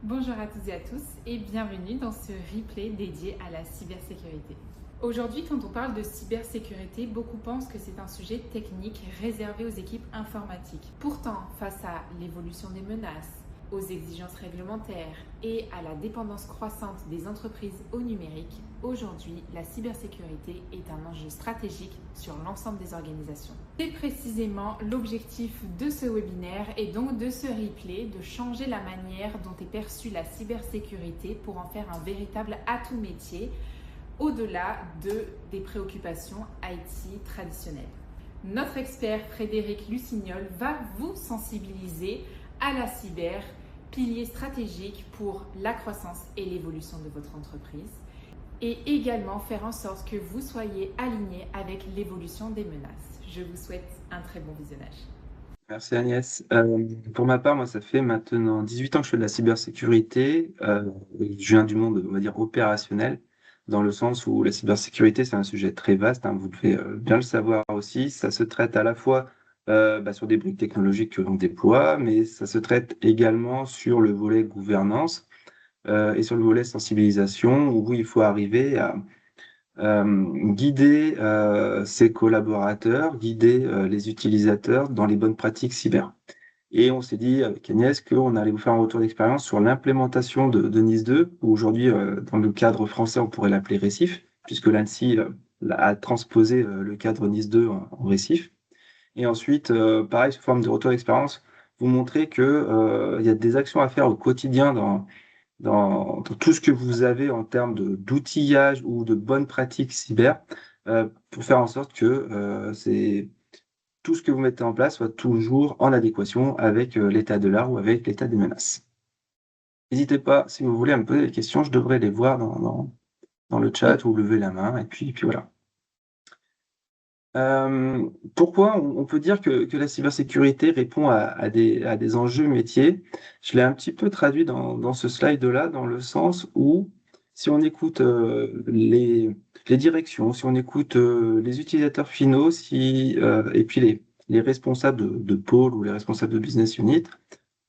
Bonjour à toutes et à tous et bienvenue dans ce replay dédié à la cybersécurité. Aujourd'hui, quand on parle de cybersécurité, beaucoup pensent que c'est un sujet technique réservé aux équipes informatiques. Pourtant, face à l'évolution des menaces, aux exigences réglementaires et à la dépendance croissante des entreprises au numérique, aujourd'hui, la cybersécurité est un enjeu stratégique sur l'ensemble des organisations. C'est précisément l'objectif de ce webinaire et donc de ce replay, de changer la manière dont est perçue la cybersécurité pour en faire un véritable atout métier au-delà des préoccupations IT traditionnelles. Notre expert Frédéric Lucignol va vous sensibiliser à la cyber, pilier stratégique pour la croissance et l'évolution de votre entreprise, et également faire en sorte que vous soyez aligné avec l'évolution des menaces. Je vous souhaite un très bon visionnage. Merci Agnès. Pour ma part, moi, ça fait maintenant 18 ans que je fais de la cybersécurité. Je viens du monde, on va dire, opérationnel, dans le sens où la cybersécurité, c'est un sujet très vaste, hein, vous devez bien le savoir aussi. Ça se traite à la fois sur des briques technologiques que l'on déploie, mais ça se traite également sur le volet gouvernance et sur le volet sensibilisation, où il faut arriver à guider ses collaborateurs, guider les utilisateurs dans les bonnes pratiques cyber. Et on s'est dit avec Agnès qu'on allait vous faire un retour d'expérience sur l'implémentation de NIS2, où aujourd'hui, dans le cadre français, on pourrait l'appeler Récif, puisque l'ANSSI a transposé le cadre NIS2 en Récif. Et ensuite, pareil, sous forme de retour d'expérience, vous montrer que il y a des actions à faire au quotidien dans tout ce que vous avez en termes d'outillage ou de bonnes pratiques cyber, pour faire en sorte que tout ce que vous mettez en place soit toujours en adéquation avec l'état de l'art ou avec l'état des menaces. N'hésitez pas, si vous voulez, à me poser des questions, je devrais les voir dans le chat ou lever la main, et puis voilà. Pourquoi on peut dire que la cybersécurité répond à des enjeux métiers? Je l'ai un petit peu traduit dans ce slide-là, dans le sens où si on écoute les directions, si on écoute les utilisateurs finaux, et puis les responsables de pôle ou les responsables de business unit,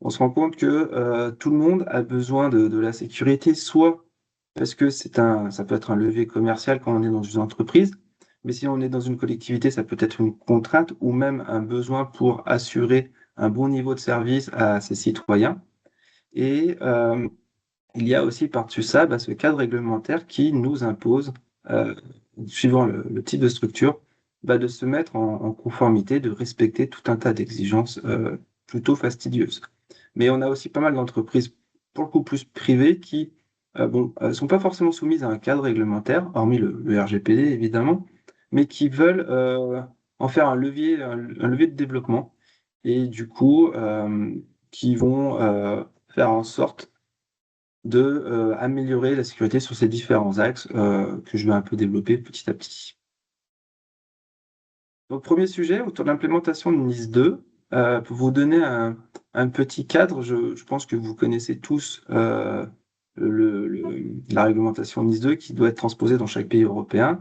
on se rend compte que tout le monde a besoin de la sécurité, soit parce que ça peut être un levier commercial quand on est dans une entreprise, mais si on est dans une collectivité, ça peut être une contrainte ou même un besoin pour assurer un bon niveau de service à ses citoyens. Et il y a aussi par-dessus ça ce cadre réglementaire qui nous impose, suivant le type de structure, de se mettre en conformité, de respecter tout un tas d'exigences plutôt fastidieuses. Mais on a aussi pas mal d'entreprises, pour le coup plus privées, qui sont pas forcément soumises à un cadre réglementaire, hormis le RGPD évidemment, mais qui veulent en faire un levier de développement, et du coup qui vont faire en sorte de améliorer la sécurité sur ces différents axes que je vais un peu développer petit à petit. Donc, premier sujet, autour de l'implémentation de NIS2, pour vous donner un petit cadre, je pense que vous connaissez tous la réglementation NIS2 qui doit être transposée dans chaque pays européen.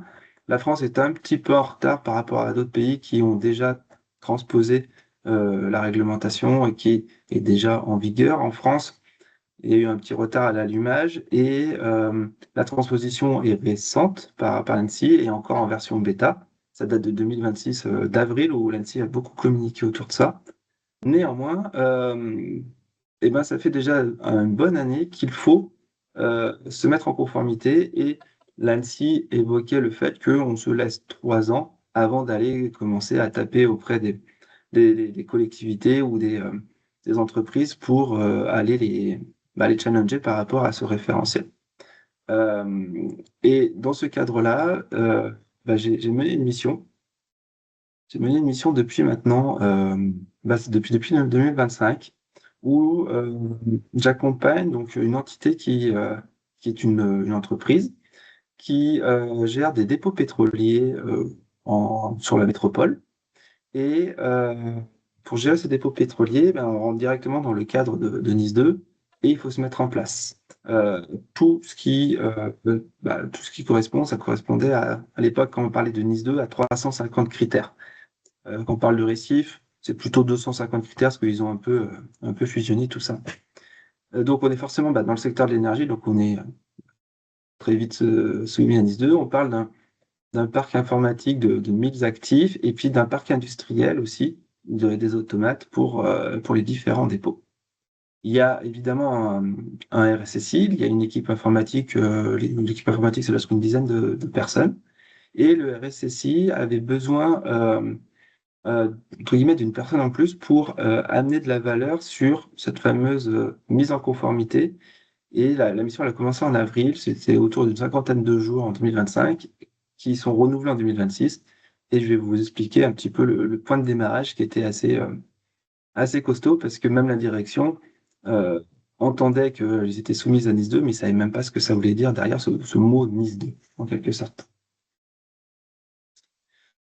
La France est un petit peu en retard par rapport à d'autres pays qui ont déjà transposé la réglementation et qui est déjà en vigueur. En France, il y a eu un petit retard à l'allumage et la transposition est récente par l'ANSSI et encore en version bêta. Ça date de 2026, d'avril, où l'ANSSI a beaucoup communiqué autour de ça. Néanmoins, ça fait déjà une bonne année qu'il faut se mettre en conformité, et l'ANSSI évoquait le fait qu'on se laisse 3 ans avant d'aller commencer à taper auprès des collectivités ou des entreprises pour aller les challenger par rapport à ce référentiel. Et dans ce cadre-là, j'ai mené une mission. J'ai mené une mission depuis maintenant, depuis 2025, où j'accompagne donc une entité qui est une entreprise qui gère des dépôts pétroliers sur la métropole. Et pour gérer ces dépôts pétroliers, on rentre directement dans le cadre de NIS2, et il faut se mettre en place. Tout ce qui correspond, ça correspondait à l'époque, quand on parlait de NIS2, à 350 critères. Quand on parle de récif, c'est plutôt 250 critères, parce qu'ils ont un peu fusionné tout ça. Donc on est forcément dans le secteur de l'énergie, donc on est très vite soumis à NIS2. On parle d'un parc informatique de 1000 actifs et puis d'un parc industriel aussi, des automates pour les différents dépôts. Il y a évidemment un RSSI, il y a une équipe informatique, l'équipe informatique c'est lorsqu'une dizaine de personnes, et le RSSI avait besoin entre guillemets d'une personne en plus pour amener de la valeur sur cette fameuse mise en conformité. Et la mission elle a commencé en avril, c'était autour d'une cinquantaine de jours en 2025, qui sont renouvelés en 2026. Et je vais vous expliquer un petit peu le point de démarrage qui était assez costaud, parce que même la direction euh, entendait qu'ils étaient soumis à NIS2, mais ils ne savaient même pas ce que ça voulait dire derrière ce mot NIS2, en quelque sorte.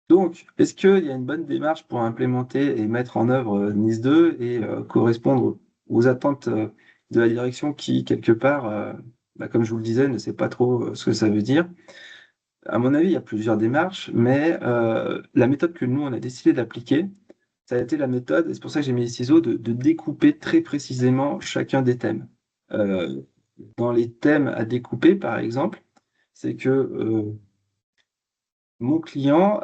Donc, est-ce qu'il y a une bonne démarche pour implémenter et mettre en œuvre NIS2 et correspondre aux attentes de la direction qui, quelque part, comme je vous le disais, ne sait pas trop ce que ça veut dire? À mon avis, il y a plusieurs démarches, mais la méthode que nous, on a décidé d'appliquer, ça a été la méthode, et c'est pour ça que j'ai mis les ciseaux, de découper très précisément chacun des thèmes. Euh, Dans les thèmes à découper, par exemple, c'est que mon client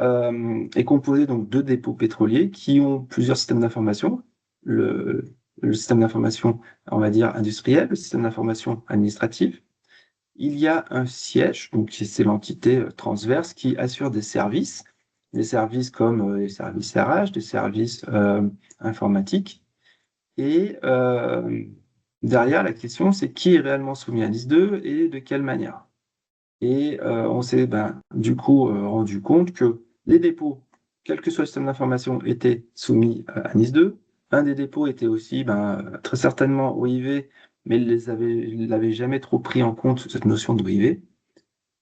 est composé donc de dépôts pétroliers qui ont plusieurs systèmes d'information. Le système d'information, on va dire, industriel, le système d'information administratif. Il y a un siège, donc c'est l'entité transverse qui assure des services comme les services RH, des services informatiques. Et derrière, la question, c'est qui est réellement soumis à NIS2 et de quelle manière. Et on s'est du coup rendu compte que les dépôts, quel que soit le système d'information, étaient soumis à NIS2. Un des dépôts était aussi très certainement OIV, mais il n'avait jamais trop pris en compte cette notion de OIV.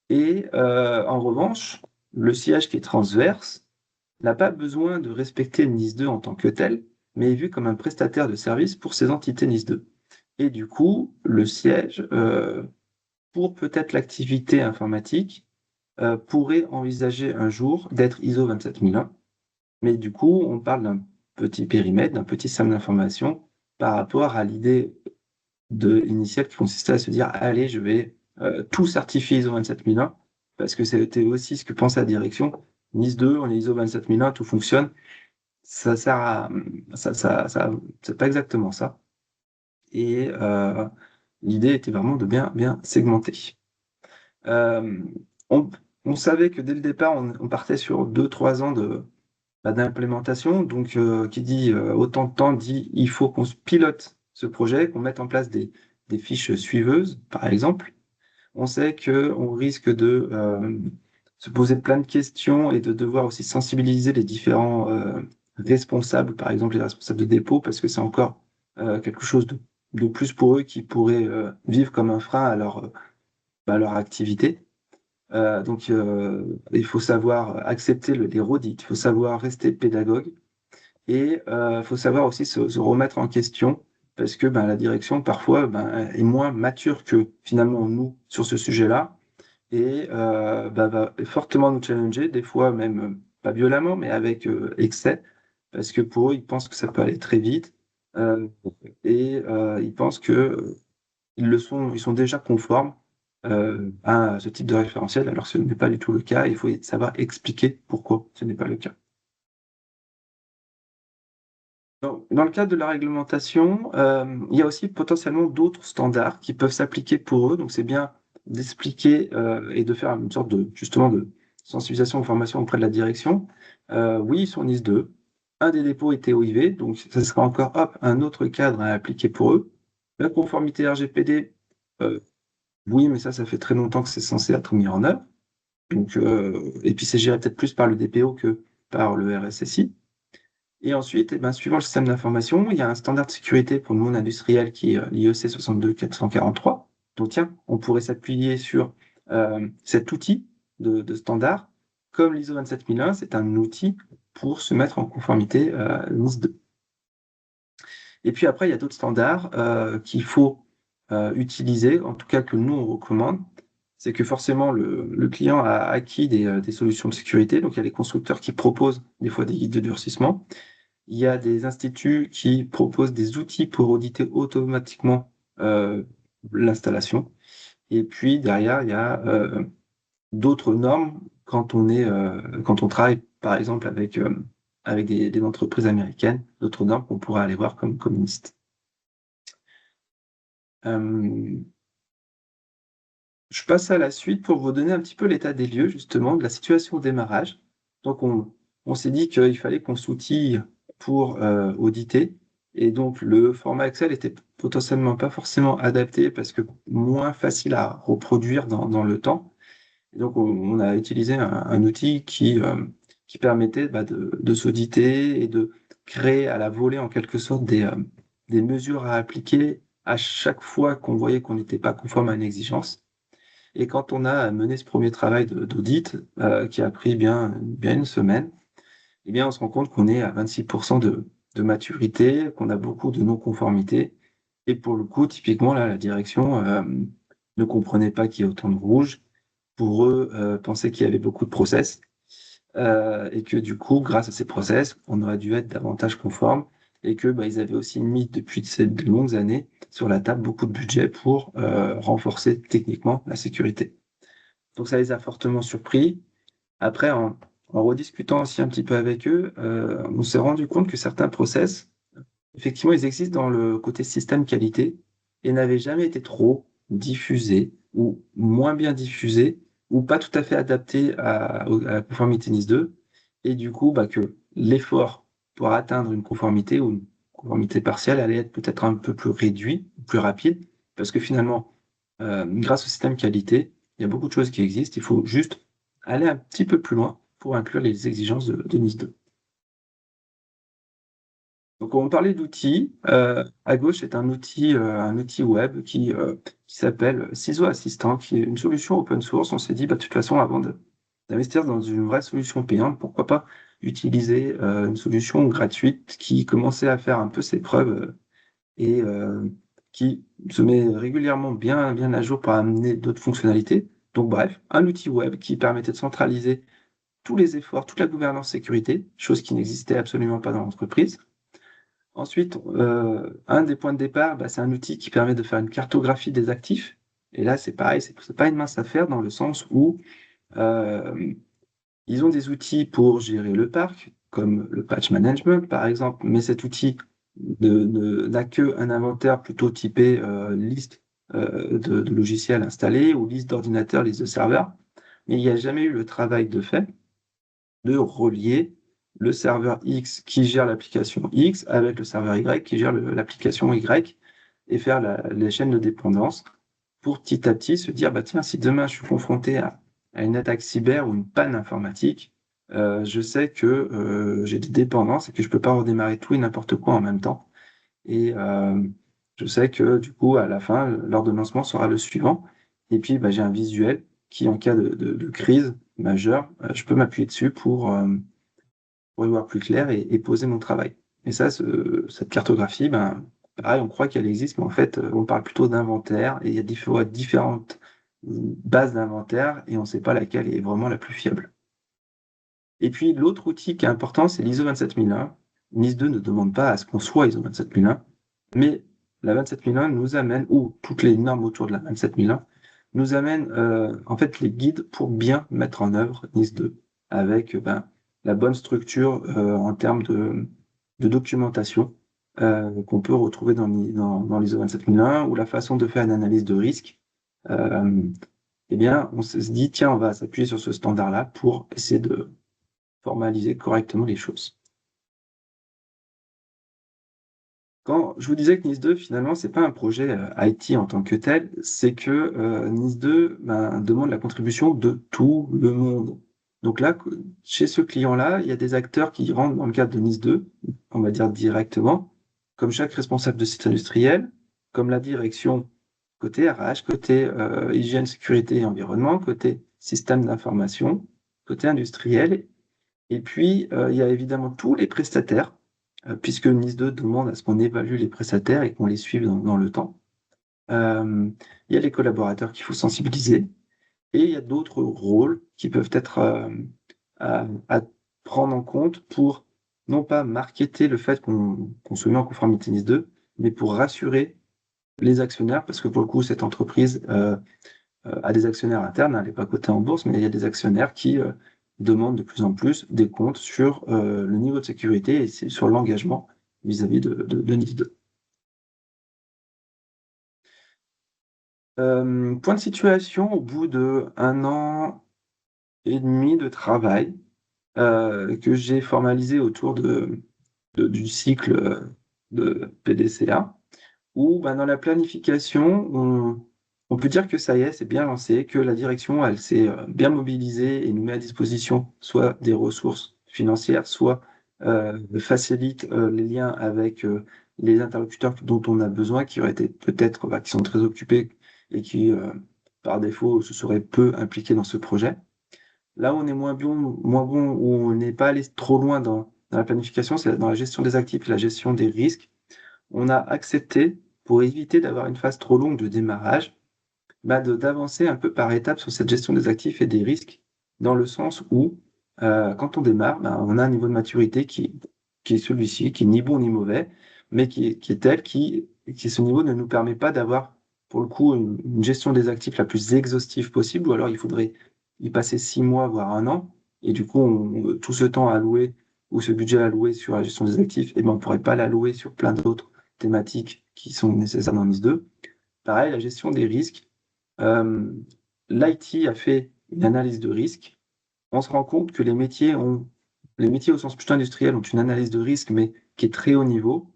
Et en revanche, le siège qui est transverse n'a pas besoin de respecter le NIS2 en tant que tel, mais est vu comme un prestataire de service pour ces entités NIS2. Et du coup, le siège, pour peut-être l'activité informatique, pourrait envisager un jour d'être ISO 27001. Mais du coup, on parle d'un petit périmètre, d'un petit système d'information par rapport à l'idée initiale qui consistait à se dire, allez, je vais tout certifier ISO 27001, parce que c'était aussi ce que pensait la direction. NIS2, on est ISO 27001, tout fonctionne. Ça sert à, c'est pas exactement ça. Et l'idée était vraiment de bien segmenter. Euh, on, on savait que dès le départ, on partait sur 2-3 ans d'implémentation. Donc, qui dit autant de temps dit il faut qu'on se pilote ce projet, qu'on mette en place des fiches suiveuses, par exemple. On sait qu'on risque de se poser plein de questions et de devoir aussi sensibiliser les différents responsables, par exemple les responsables de dépôt, parce que c'est encore quelque chose de plus pour eux qui pourrait vivre comme un frein à leur activité. Donc, il faut savoir accepter les redites, il faut savoir rester pédagogue et il faut savoir aussi se remettre en question parce que la direction, parfois, est moins mature que finalement nous sur ce sujet-là et va fortement nous challenger, des fois même pas violemment, mais avec excès, parce que pour eux, ils pensent que ça peut aller très vite euh, et ils pensent que ils sont déjà conformes à ce type de référentiel, alors que ce n'est pas du tout le cas. Il faut savoir expliquer pourquoi ce n'est pas le cas. Dans le cadre de la réglementation, il y a aussi potentiellement d'autres standards qui peuvent s'appliquer pour eux. Donc, c'est bien d'expliquer et de faire une sorte justement de sensibilisation ou formation auprès de la direction. Oui, ils sont NIS2. Un des dépôts était OIV, donc ce sera encore un autre cadre à appliquer pour eux. La conformité RGPD, oui, mais ça fait très longtemps que c'est censé être mis en œuvre. Donc, et puis c'est géré peut-être plus par le DPO que par le RSSI. Et ensuite, suivant le système d'information, il y a un standard de sécurité pour le monde industriel qui est l'IEC 62443. Donc tiens, on pourrait s'appuyer sur cet outil de standard. Comme l'ISO 27001, c'est un outil pour se mettre en conformité NIS2. Et puis après, il y a d'autres standards qu'il faut utiliser, en tout cas que nous, on recommande. C'est que forcément, le client a acquis des solutions de sécurité. Donc, il y a les constructeurs qui proposent des fois des guides de durcissement. Il y a des instituts qui proposent des outils pour auditer automatiquement l'installation. Et puis derrière, il y a d'autres normes quand on travaille, par exemple, avec des entreprises américaines, d'autres normes qu'on pourrait aller voir comme communistes. Je passe à la suite pour vous donner un petit peu l'état des lieux, justement, de la situation au démarrage. Donc, on s'est dit qu'il fallait qu'on s'outille pour auditer. Et donc, le format Excel était potentiellement pas forcément adapté parce que moins facile à reproduire dans le temps. Et donc, on a utilisé un outil qui permettait de s'auditer et de créer à la volée, en quelque sorte, des mesures à appliquer à chaque fois qu'on voyait qu'on n'était pas conforme à une exigence. Et quand on a mené ce premier travail d'audit, qui a pris bien une semaine, eh bien, on se rend compte qu'on est à 26% de maturité, qu'on a beaucoup de non-conformité. Et pour le coup, typiquement, là, la direction ne comprenait pas qu'il y ait autant de rouge. Pour eux, pensaient qu'il y avait beaucoup de process. Et que du coup, grâce à ces process, on aurait dû être davantage conforme et que ils avaient aussi mis depuis ces longues années sur la table beaucoup de budget pour renforcer techniquement la sécurité. Donc ça les a fortement surpris. Après, en rediscutant aussi un petit peu avec eux, on s'est rendu compte que certains process, effectivement, ils existent dans le côté système qualité et n'avaient jamais été trop diffusés ou moins bien diffusés ou pas tout à fait adaptés à la conformité NIS2. Et du coup, que l'effort pour atteindre une conformité ou une conformité partielle allait être peut-être un peu plus réduit, plus rapide, parce que finalement, grâce au système qualité, il y a beaucoup de choses qui existent. Il faut juste aller un petit peu plus loin pour inclure les exigences de NIS2. Donc, on parlait d'outils. À gauche, c'est un outil web qui s'appelle Ciseaux Assistant, qui est une solution open source. On s'est dit, de toute façon, avant d'investir dans une vraie solution payante, pourquoi pas utiliser une solution gratuite qui commençait à faire un peu ses preuves et qui se met régulièrement bien à jour pour amener d'autres fonctionnalités. Donc, bref, un outil web qui permettait de centraliser tous les efforts, toute la gouvernance sécurité, chose qui n'existait absolument pas dans l'entreprise. Ensuite, un des points de départ, c'est un outil qui permet de faire une cartographie des actifs. Et là, c'est pareil, c'est pas une mince affaire dans le sens où ils ont des outils pour gérer le parc, comme le patch management, par exemple, mais cet outil n'a qu'un inventaire plutôt typé liste de logiciels installés ou liste d'ordinateurs, liste de serveurs. Mais il n'y a jamais eu le travail de fait de relier le serveur X qui gère l'application X avec le serveur Y qui gère l'application Y et faire les chaînes de dépendance pour petit à petit se dire, tiens, si demain je suis confronté à une attaque cyber ou une panne informatique, je sais que j'ai des dépendances et que je peux pas redémarrer tout et n'importe quoi en même temps. Et je sais que du coup, à la fin, l'ordonnancement sera le suivant. Et puis, j'ai un visuel qui, en cas de crise majeure, je peux m'appuyer dessus pour y voir plus clair et poser mon travail. Et ça, cette cartographie, pareil, on croit qu'elle existe, mais en fait, on parle plutôt d'inventaire et il y a différentes bases d'inventaire et on ne sait pas laquelle est vraiment la plus fiable. Et puis, l'autre outil qui est important, c'est l'ISO 27001. NIS2 ne demande pas à ce qu'on soit ISO 27001, mais la 27001 nous amène, ou toutes les normes autour de la 27001, nous amènent en fait les guides pour bien mettre en œuvre NIS2 avec la bonne structure en termes de documentation qu'on peut retrouver dans l'ISO 27001 ou la façon de faire une analyse de risque. Eh bien, on se dit, tiens, on va s'appuyer sur ce standard-là pour essayer de formaliser correctement les choses. Quand je vous disais que NIS2, finalement, c'est pas un projet IT en tant que tel, c'est que NIS2 demande la contribution de tout le monde. Donc là, chez ce client-là, il y a des acteurs qui rentrent dans le cadre de NIS2, on va dire directement, comme chaque responsable de site industriel, comme la direction côté RH, côté hygiène, sécurité et environnement, côté système d'information, côté industriel. Et puis, il y a évidemment tous les prestataires, puisque NIS2 demande à ce qu'on évalue les prestataires et qu'on les suive dans le temps. Il y a les collaborateurs qu'il faut sensibiliser et il y a d'autres rôles qui peuvent être à prendre en compte pour non pas marketer le fait qu'on se met en conformité NIS2, mais pour rassurer les actionnaires, parce que pour le coup, cette entreprise a des actionnaires internes, elle n'est pas cotée en bourse, mais il y a des actionnaires qui demandent de plus en plus des comptes sur le niveau de sécurité et sur l'engagement vis-à-vis de NIS 2. Point de situation, au bout d'1 an et demi de travail, que j'ai formalisé autour du cycle, de PDCA, où, bah, dans la planification, on peut dire que ça y est, c'est bien lancé, que la direction, elle s'est, bien mobilisée et nous met à disposition soit des ressources financières, soit, facilite, les liens avec, les interlocuteurs dont on a besoin, qui auraient été peut-être, bah, qui sont très occupés et qui, par défaut, se seraient peu impliqués dans ce projet. Là où on est moins bon, où on n'est pas allé trop loin dans la planification, c'est dans la gestion des actifs et la gestion des risques. On a accepté, pour éviter d'avoir une phase trop longue de démarrage, bah, d'avancer un peu par étapes sur cette gestion des actifs et des risques, dans le sens où, quand on démarre, bah, on a un niveau de maturité qui est celui-ci, qui est ni bon ni mauvais, mais qui est tel ce niveau ne nous permet pas d'avoir, pour le coup, une gestion des actifs la plus exhaustive possible, ou alors il faudrait y passer 6 mois, voire 1 an, et du coup, tout ce temps alloué ou ce budget alloué sur la gestion des actifs, eh ben, on pourrait pas l'allouer sur plein d'autres thématiques qui sont nécessaires dans NIS2. Pareil, la gestion des risques, l'IT a fait une analyse de risque. On se rend compte que les métiers au sens plutôt industriel ont une analyse de risque, mais qui est très haut niveau.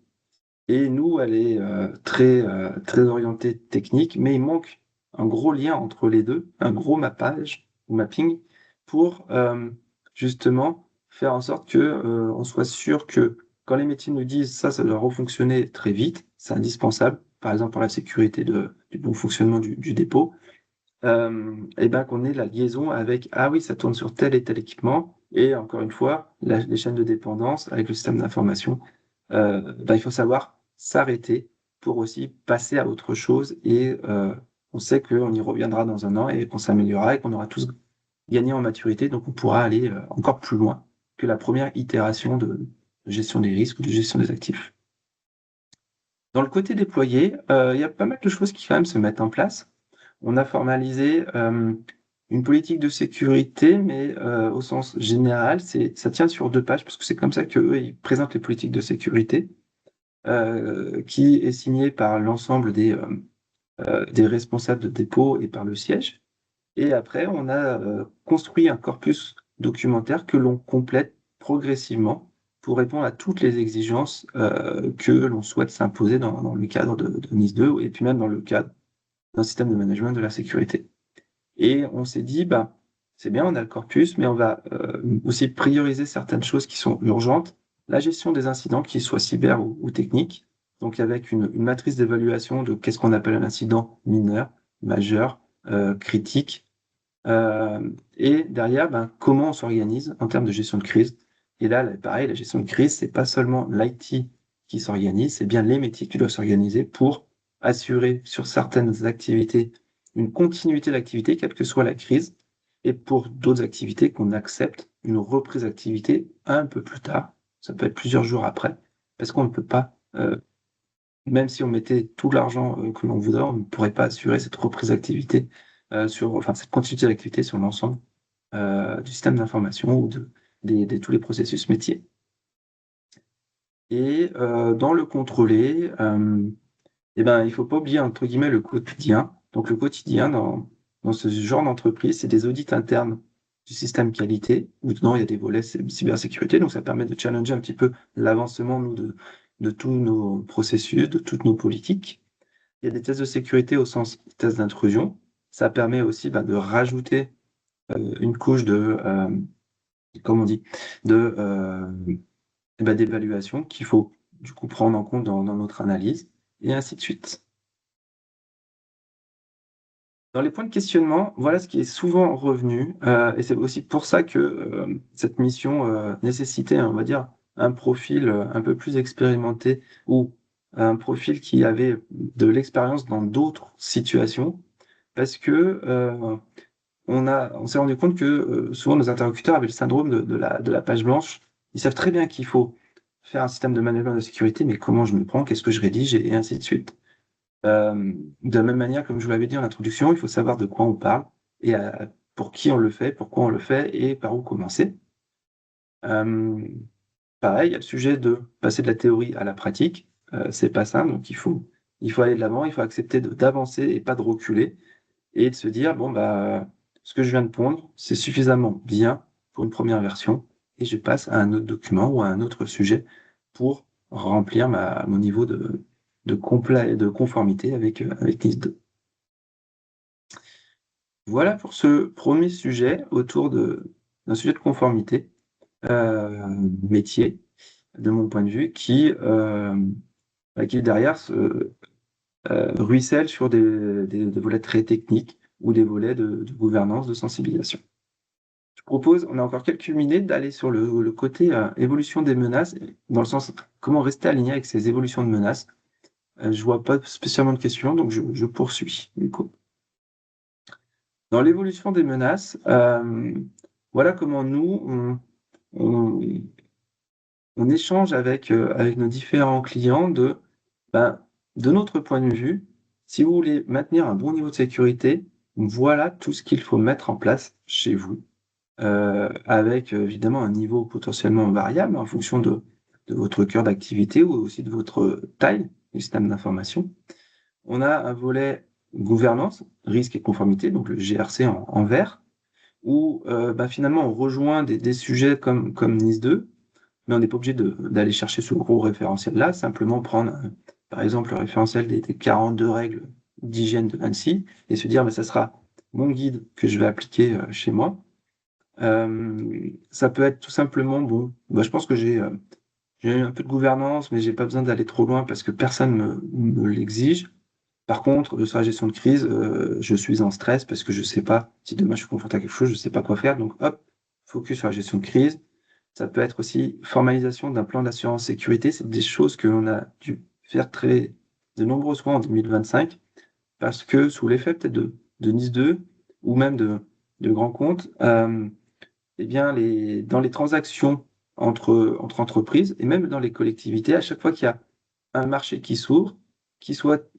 Et nous, elle est très orientée technique, mais il manque un gros lien entre les deux, un gros mappage ou mapping pour justement faire en sorte que on soit sûr que quand les métiers nous disent ça doit refonctionner très vite, c'est indispensable, par exemple pour la sécurité du bon fonctionnement du dépôt, et ben qu'on ait la liaison avec ah oui, ça tourne sur tel et tel équipement, et encore une fois, les chaînes de dépendance avec le système d'information. Bah, il faut savoir s'arrêter pour aussi passer à autre chose et on sait qu'on y reviendra dans 1 an et qu'on s'améliorera et qu'on aura tous gagné en maturité, donc on pourra aller encore plus loin que la première itération de gestion des risques ou de gestion des actifs. Dans le côté déployé, il y a pas mal de choses qui quand même se mettent en place. On a formalisé une politique de sécurité, mais au sens général, ça tient sur 2 pages parce que c'est comme ça qu'eux, ils présentent les politiques de sécurité. Qui est signé par l'ensemble des responsables de dépôt et par le siège. Et après, on a construit un corpus documentaire que l'on complète progressivement pour répondre à toutes les exigences que l'on souhaite s'imposer dans le cadre de NIS2 et puis même dans le cadre d'un système de management de la sécurité. Et on s'est dit, bah, c'est bien, on a le corpus, mais on va aussi prioriser certaines choses qui sont urgentes. La gestion des incidents, qu'ils soient cyber ou techniques, donc avec une matrice d'évaluation de qu'est-ce qu'on appelle un incident mineur, majeur, critique, et derrière, ben, comment on s'organise en termes de gestion de crise. Et là, pareil, la gestion de crise, c'est pas seulement l'IT qui s'organise, c'est bien les métiers qui doivent s'organiser pour assurer sur certaines activités une continuité d'activité, quelle que soit la crise, et pour d'autres activités qu'on accepte une reprise d'activité un peu plus tard. Ça peut être plusieurs jours après, parce qu'on ne peut pas, même si on mettait tout l'argent que l'on voudrait, on ne pourrait pas assurer cette reprise d'activité cette continuité d'activité sur l'ensemble du système d'information ou de tous les processus métiers. Et dans le contrôler, eh ben, il ne faut pas oublier entre guillemets le quotidien. Donc le quotidien dans ce genre d'entreprise, c'est des audits internes du système qualité, où dedans il y a des volets cybersécurité, donc ça permet de challenger un petit peu l'avancement de tous nos processus, de toutes nos politiques. Il y a des tests de sécurité au sens test d'intrusion. Ça permet aussi de rajouter une couche comment on dit, d'évaluation qu'il faut du coup prendre en compte dans notre analyse, et ainsi de suite. Dans les points de questionnement, voilà ce qui est souvent revenu, et c'est aussi pour ça que cette mission nécessitait, on va dire, un profil un peu plus expérimenté ou un profil qui avait de l'expérience dans d'autres situations, parce que on s'est rendu compte que souvent nos interlocuteurs avaient le syndrome de la page blanche. Ils savent très bien qu'il faut faire un système de management de sécurité, mais comment je me prends, qu'est-ce que je rédige, et ainsi de suite. De la même manière, comme je vous l'avais dit en introduction, il faut savoir de quoi on parle et pour qui on le fait, pourquoi on le fait et par où commencer. Euh, Pareil, il y a le sujet de passer de la théorie à la pratique. C'est pas simple, donc il faut aller de l'avant, il faut accepter d'avancer et pas de reculer et de se dire, bon, bah, ce que je viens de pondre, c'est suffisamment bien pour une première version et je passe à un autre document ou à un autre sujet pour remplir mon niveau de conformité avec NIS 2. Voilà pour ce premier sujet autour d'un sujet de conformité métier, de mon point de vue, qui derrière ruisselle sur des volets très techniques ou des volets de gouvernance, de sensibilisation. Je propose, on a encore quelques minutes, d'aller sur le côté évolution des menaces, dans le sens comment rester aligné avec ces évolutions de menaces. Je vois pas spécialement de questions, donc je poursuis. Du coup. Dans l'évolution des menaces, voilà comment nous, on, on échange avec nos différents clients ben, de notre point de vue, si vous voulez maintenir un bon niveau de sécurité, voilà tout ce qu'il faut mettre en place chez vous, avec évidemment un niveau potentiellement variable en fonction de votre cœur d'activité ou aussi de votre taille du système d'information. On a un volet gouvernance, risque et conformité, donc le GRC en vert, où ben, finalement on rejoint des sujets comme NIS 2, mais on n'est pas obligé d'aller chercher ce gros référentiel-là, simplement prendre, par exemple, le référentiel des 42 règles d'hygiène de l'ANSSI et se dire, bah, ça sera mon guide que je vais appliquer chez moi. Ça peut être tout simplement, bon, bah, je pense que j'ai un peu de gouvernance, mais j'ai pas besoin d'aller trop loin parce que personne me l'exige. Par contre, sur la gestion de crise, je suis en stress parce que je sais pas, si demain je suis confronté à quelque chose, je sais pas quoi faire, donc hop, focus sur la gestion de crise. Ça peut être aussi formalisation d'un plan d'assurance sécurité. C'est des choses que l'on a dû faire de nombreuses fois en 2025 parce que sous l'effet peut-être de NIS 2 ou même de grands comptes, eh bien dans les transactions entre entreprises et même dans les collectivités, à chaque fois qu'il y a un marché qui s'ouvre, qu'il soit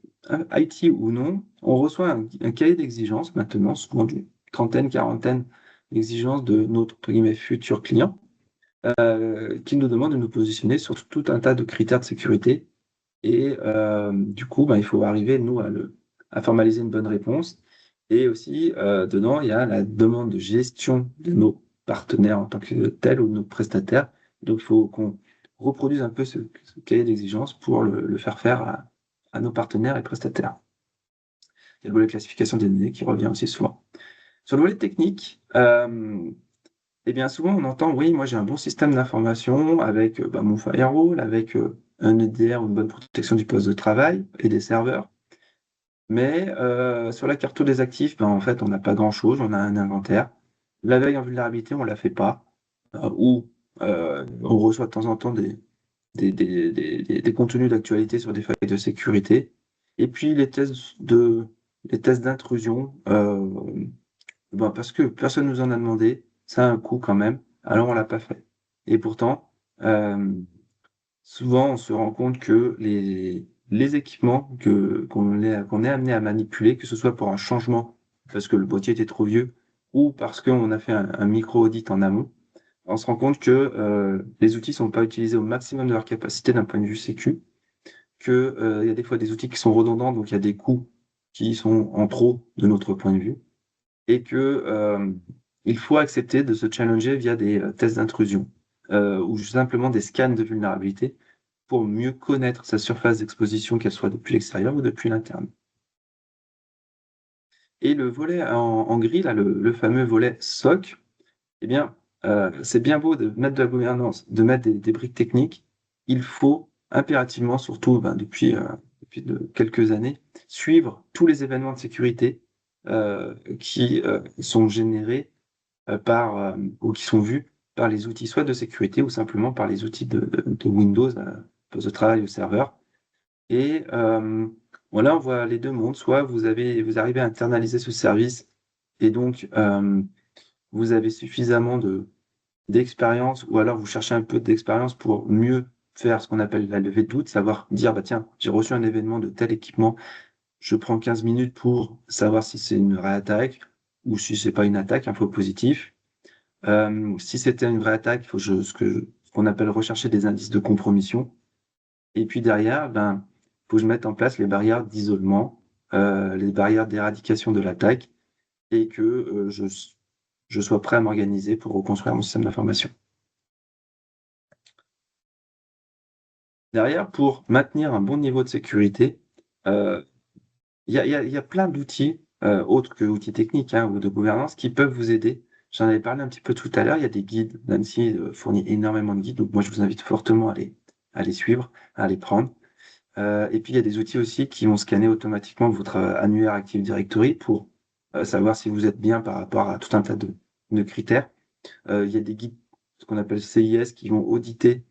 IT ou non, on reçoit un cahier d'exigences maintenant, souvent d'une trentaine, quarantaine d'exigences de notre entre guillemets, futurs clients qui nous demande de nous positionner sur tout un tas de critères de sécurité. Et du coup, ben, il faut arriver, nous, à formaliser une bonne réponse. Et aussi, dedans, il y a la demande de gestion de nos partenaires en tant que tels ou de nos prestataires. Donc, il faut qu'on reproduise un peu ce cahier d'exigence pour le faire faire à nos partenaires et prestataires. Il y a le volet classification des données qui revient aussi souvent. Sur le volet technique, eh bien, souvent, on entend, oui, moi j'ai un bon système d'information avec bah, mon firewall, avec un EDR ou une bonne protection du poste de travail et des serveurs. Mais sur la carte des actifs, ben, en fait, on n'a pas grand-chose, on a un inventaire. La veille en vulnérabilité, on ne la fait pas. Ou on reçoit de temps en temps des contenus d'actualité sur des failles de sécurité. Et puis les tests d'intrusion, ben, parce que personne ne nous en a demandé, ça a un coût quand même, alors on l'a pas fait. Et pourtant, euh, souvent on se rend compte que les équipements qu'on est amené à manipuler, que ce soit pour un changement, parce que le boîtier était trop vieux, ou parce qu'on a fait un micro-audit en amont, on se rend compte que les outils sont pas utilisés au maximum de leur capacité d'un point de vue sécu, que il y a des fois des outils qui sont redondants, donc il y a des coûts qui sont en trop de notre point de vue et que il faut accepter de se challenger via des tests d'intrusion ou simplement des scans de vulnérabilité pour mieux connaître sa surface d'exposition, qu'elle soit depuis l'extérieur ou depuis l'interne. Et le volet en gris, là, le fameux volet SOC, eh bien, c'est bien beau de mettre de la gouvernance, de mettre des briques techniques. Il faut impérativement, surtout ben, depuis quelques années, suivre tous les événements de sécurité qui sont générés ou qui sont vus par les outils soit de sécurité ou simplement par les outils de Windows, poste de travail ou serveur. Et voilà, on voit les deux mondes. Soit vous arrivez à internaliser ce service et donc vous avez suffisamment d'expérience ou alors vous cherchez un peu d'expérience pour mieux faire ce qu'on appelle la levée de doute, savoir dire, bah tiens, j'ai reçu un événement de tel équipement, je prends 15 minutes pour savoir si c'est une vraie attaque ou si c'est pas une attaque, un faux positif. Si c'était une vraie attaque, il faut ce qu'on appelle rechercher des indices de compromission. Et puis derrière, faut que je mette en place les barrières d'isolement, les barrières d'éradication de l'attaque et que je sois prêt à m'organiser pour reconstruire mon système d'information. Derrière, pour maintenir un bon niveau de sécurité, il y a plein d'outils, autres que outils techniques, hein, ou de gouvernance qui peuvent vous aider. J'en avais parlé un petit peu tout à l'heure, il y a des guides. Nancy fournit énormément de guides, donc moi je vous invite fortement à les suivre, à les prendre. Et puis il y a des outils aussi qui vont scanner automatiquement votre annuaire Active Directory pour savoir si vous êtes bien par rapport à tout un tas de critères. Il y a des guides, ce qu'on appelle CIS, qui vont auditer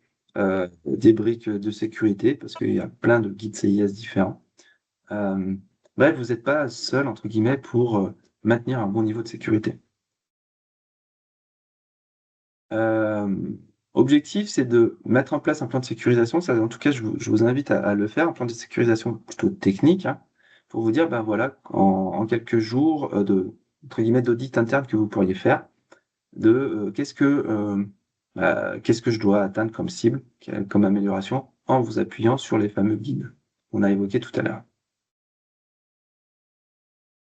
des briques de sécurité, parce qu'il y a plein de guides CIS différents. Bref, vous n'êtes pas seul, entre guillemets, pour maintenir un bon niveau de sécurité. Objectif, c'est de mettre en place un plan de sécurisation. Ça, en tout cas, je vous invite à le faire, un plan de sécurisation plutôt technique, hein, pour vous dire, voilà, en quelques jours entre guillemets, d'audit interne que vous pourriez faire, de qu'est-ce que je dois atteindre comme cible, comme amélioration, en vous appuyant sur les fameux guides qu'on a évoqués tout à l'heure.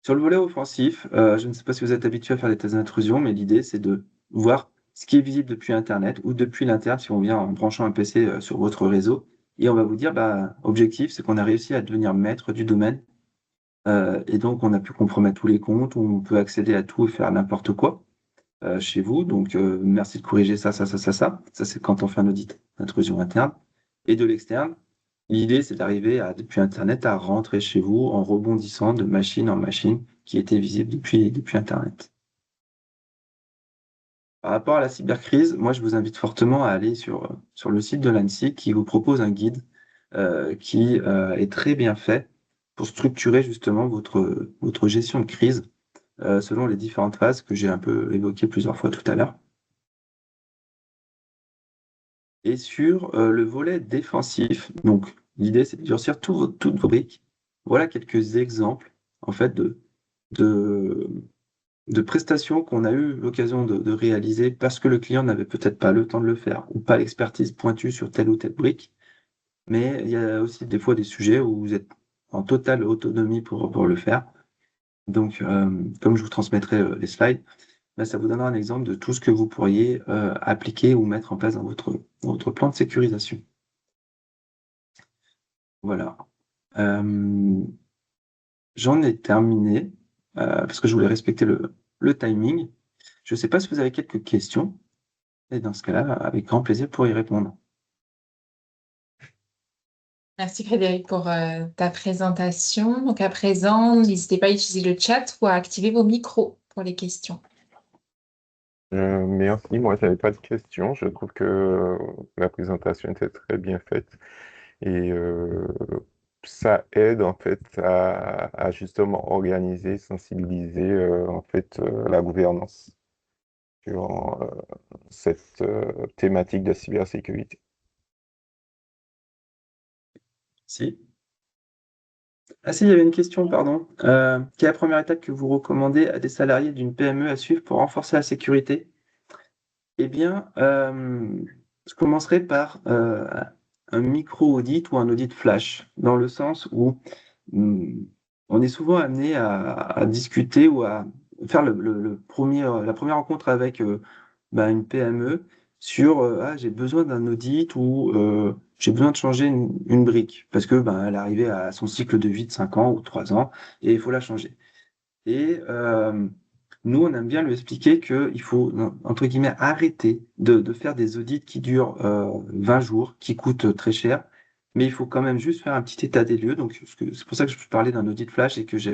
Sur le volet offensif, je ne sais pas si vous êtes habitué à faire des tests d'intrusion, mais l'idée, c'est de voir ce qui est visible depuis internet ou depuis l'interne, si on vient en branchant un PC sur votre réseau. Et on va vous dire, objectif, c'est qu'on a réussi à devenir maître du domaine. Et donc, on a pu compromettre tous les comptes, on peut accéder à tout et faire n'importe quoi chez vous. Donc, merci de corriger ça, ça, ça, ça, ça. Ça, c'est quand on fait un audit d'intrusion interne. Et de l'externe, l'idée, c'est d'arriver depuis Internet, à rentrer chez vous en rebondissant de machine en machine qui était visible depuis Internet. Par rapport à la cybercrise, moi, je vous invite fortement à aller sur le site de l'ANSSI qui vous propose un guide qui est très bien fait pour structurer justement votre gestion de crise selon les différentes phases que j'ai un peu évoquées plusieurs fois tout à l'heure. Et sur le volet défensif, donc l'idée, c'est de durcir toutes vos briques. Voilà quelques exemples, en fait, de prestations qu'on a eu l'occasion de réaliser parce que le client n'avait peut-être pas le temps de le faire ou pas l'expertise pointue sur telle ou telle brique. Mais il y a aussi des fois des sujets où vous êtes en totale autonomie pour le faire. Donc, comme je vous transmettrai les slides, ça vous donnera un exemple de tout ce que vous pourriez appliquer ou mettre en place dans votre plan de sécurisation. Voilà. J'en ai terminé parce que je voulais respecter le timing. Je ne sais pas si vous avez quelques questions. Et dans ce cas-là, avec grand plaisir pour y répondre. Merci Frédéric pour ta présentation. Donc à présent, n'hésitez pas à utiliser le chat ou à activer vos micros pour les questions. Merci, moi j'avais pas de questions. Je trouve que la présentation était très bien faite et ça aide en fait à justement organiser, sensibiliser en fait la gouvernance sur cette thématique de cybersécurité. Si. Ah si, il y avait une question, pardon. Quelle est la première étape que vous recommandez à des salariés d'une PME à suivre pour renforcer la sécurité? Eh bien, je commencerai par un micro-audit ou un audit flash, dans le sens où on est souvent amené à discuter ou à faire la première rencontre avec une PME sur j'ai besoin d'un audit ou j'ai besoin de changer une brique parce que elle est arrivée à son cycle de vie de 5 ans ou 3 ans et il faut la changer. Et nous, on aime bien lui expliquer qu'il faut, entre guillemets, arrêter de faire des audits qui durent 20 jours, qui coûtent très cher, mais il faut quand même juste faire un petit état des lieux. Donc, c'est pour ça que je parlais d'un audit flash et que je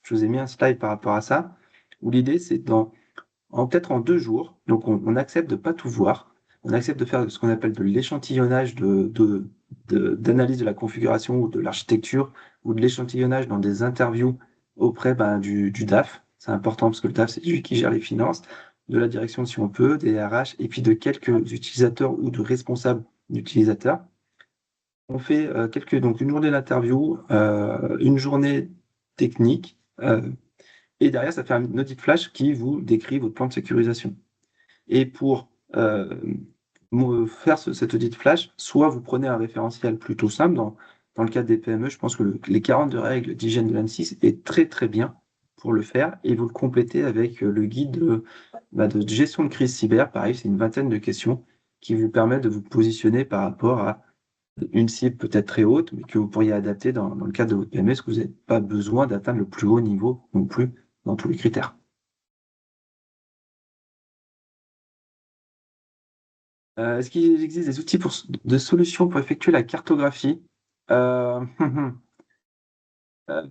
vous ai mis un slide par rapport à ça, où l'idée, c'est peut-être en 2 jours, donc on accepte de pas tout voir, on accepte de faire ce qu'on appelle de l'échantillonnage d'analyse de la configuration ou de l'architecture, ou de l'échantillonnage dans des interviews auprès du DAF. C'est important parce que le DAF, c'est lui qui gère les finances, de la direction si on peut, des RH, et puis de quelques utilisateurs ou de responsables d'utilisateurs. On fait donc une journée d'interview, une journée technique, et derrière, ça fait un audit flash qui vous décrit votre plan de sécurisation. Et pour faire cet audit flash, soit vous prenez un référentiel plutôt simple. Dans le cadre des PME, je pense que les 42 règles d'hygiène de l'ANSSI est très très bien pour le faire, et vous le complétez avec le guide de gestion de crise cyber. Pareil, c'est une vingtaine de questions qui vous permettent de vous positionner par rapport à une cible peut-être très haute, mais que vous pourriez adapter dans le cadre de votre PME, parce que vous n'avez pas besoin d'atteindre le plus haut niveau non plus dans tous les critères. Est-ce qu'il existe des outils de solutions pour effectuer la cartographie? Euh, euh,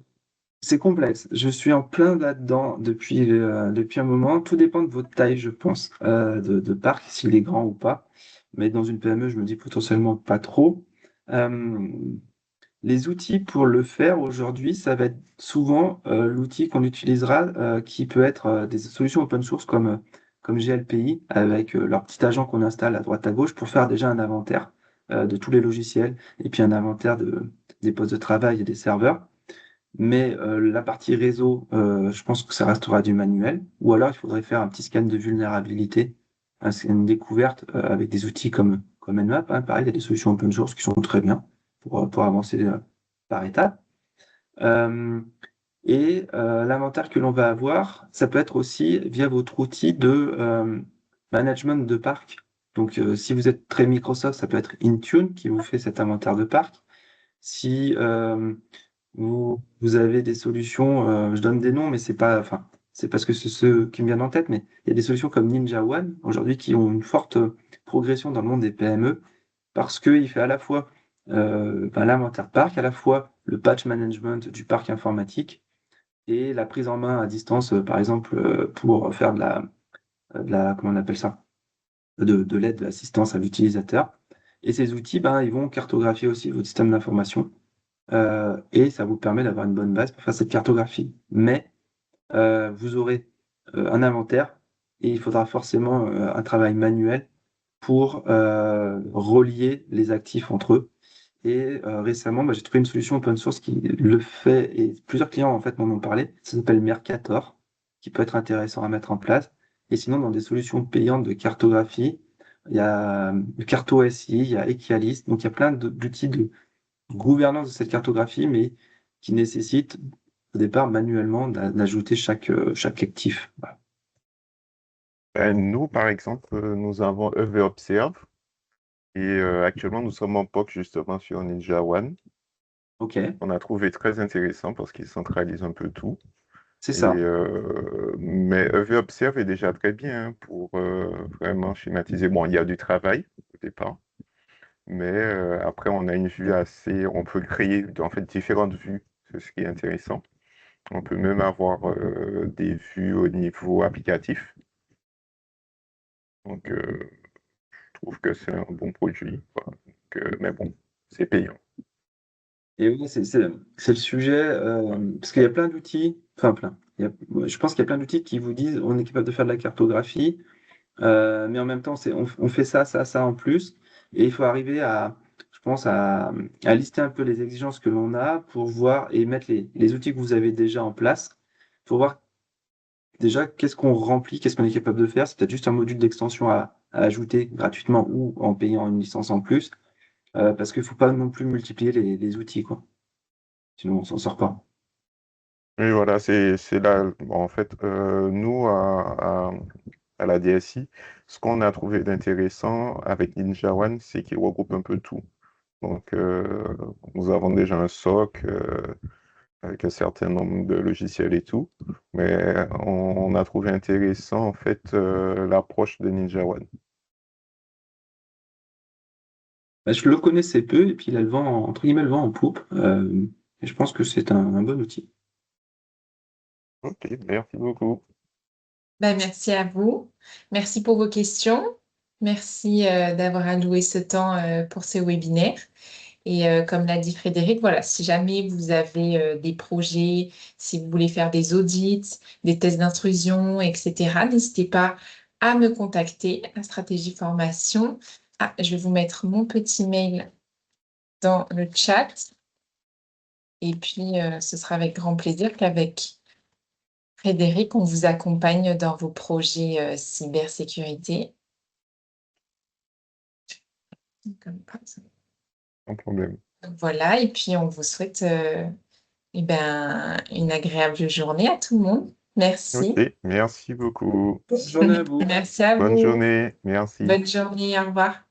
c'est complexe. Je suis en plein là-dedans depuis un moment. Tout dépend de votre taille, je pense, de parc, s'il est grand ou pas. Mais dans une PME, je me dis potentiellement pas trop. Euh, Les outils pour le faire aujourd'hui, ça va être souvent l'outil qu'on utilisera, qui peut être des solutions open source comme GLPI, avec leur petit agent qu'on installe à droite à gauche pour faire déjà un inventaire de tous les logiciels, et puis un inventaire des postes de travail et des serveurs. Mais la partie réseau, je pense que ça restera du manuel, ou alors il faudrait faire un petit scan de vulnérabilité, une découverte avec des outils comme Nmap, hein. Pareil, il y a des solutions open source qui sont très bien pour avancer par étapes. Euh, L'inventaire que l'on va avoir, ça peut être aussi via votre outil de management de parc. Donc, si vous êtes très Microsoft, ça peut être Intune qui vous fait cet inventaire de parc. Si vous avez des solutions, je donne des noms, mais c'est pas, enfin, c'est parce que c'est ceux qui me viennent en tête, mais il y a des solutions comme Ninja One aujourd'hui qui ont une forte progression dans le monde des PME, parce qu'il fait à la fois l'inventaire parc, à la fois le patch management du parc informatique et la prise en main à distance, par exemple, pour faire comment on appelle ça, de l'aide, de l'assistance à l'utilisateur. Et ces outils, ben, ils vont cartographier aussi votre système d'information, et ça vous permet d'avoir une bonne base pour faire cette cartographie. Mais vous aurez un inventaire, et il faudra forcément un travail manuel pour relier les actifs entre eux. Et récemment, j'ai trouvé une solution open source qui le fait, et plusieurs clients en fait m'en ont parlé. Ça s'appelle Mercator, qui peut être intéressant à mettre en place. Et sinon, dans des solutions payantes de cartographie, il y a CartoSI, il y a Equialist. Donc il y a plein d'outils de gouvernance de cette cartographie, mais qui nécessitent au départ manuellement d'ajouter chaque actif. Voilà. Ben, nous, par exemple, nous avons EV Observe et actuellement, nous sommes en POC justement sur Ninja One. Ok, On a trouvé très intéressant parce qu'il centralise un peu tout. c'est ça. Mais EV Observe est déjà très bien, hein, pour vraiment schématiser. Bon, il y a du travail au départ, mais après, on a une vue assez. On peut créer en fait différentes vues, c'est ce qui est intéressant. On peut même avoir des vues au niveau applicatif. Donc, je trouve que c'est un bon produit, quoi. Donc, mais bon, c'est payant. Et oui, c'est le sujet, parce qu'il y a plein d'outils, enfin plein. Je pense qu'il y a plein d'outils qui vous disent on est capable de faire de la cartographie, mais en même temps, on fait ça, ça, ça en plus. Et il faut arriver je pense, à lister un peu les exigences que l'on a pour voir et mettre les outils que vous avez déjà en place pour voir déjà qu'est-ce qu'on remplit, qu'est-ce qu'on est capable de faire. C'est peut-être juste un module d'extension à ajouter gratuitement ou en payant une licence en plus, parce qu'il ne faut pas non plus multiplier les outils, quoi. Sinon, on s'en sort pas. Et voilà, c'est là, bon, en fait, nous, à la DSI, ce qu'on a trouvé d'intéressant avec Ninja One, c'est qu'il regroupe un peu tout. Donc, nous avons déjà un SOC avec un certain nombre de logiciels et tout, mais on a trouvé intéressant, en fait, l'approche de Ninja One. Bah, je le connaissais peu, et puis il a entre guillemets, le vent en poupe. Et je pense que c'est un bon outil. Ok, merci beaucoup. Ben, merci à vous. Merci pour vos questions. Merci d'avoir alloué ce temps pour ce webinaire. Et comme l'a dit Frédéric, voilà, si jamais vous avez des projets, si vous voulez faire des audits, des tests d'intrusion, etc., n'hésitez pas à me contacter à Stratégie Formation. Ah, je vais vous mettre mon petit mail dans le chat. Et puis, ce sera avec grand plaisir qu'avec Frédéric, on vous accompagne dans vos projets cybersécurité. Comme ça. Sans problème. Donc, voilà, et puis on vous souhaite une agréable journée à tout le monde. Merci. Ok, merci beaucoup. Bonne journée à vous. Merci à Bonne vous. journée, merci. Bonne journée, au revoir.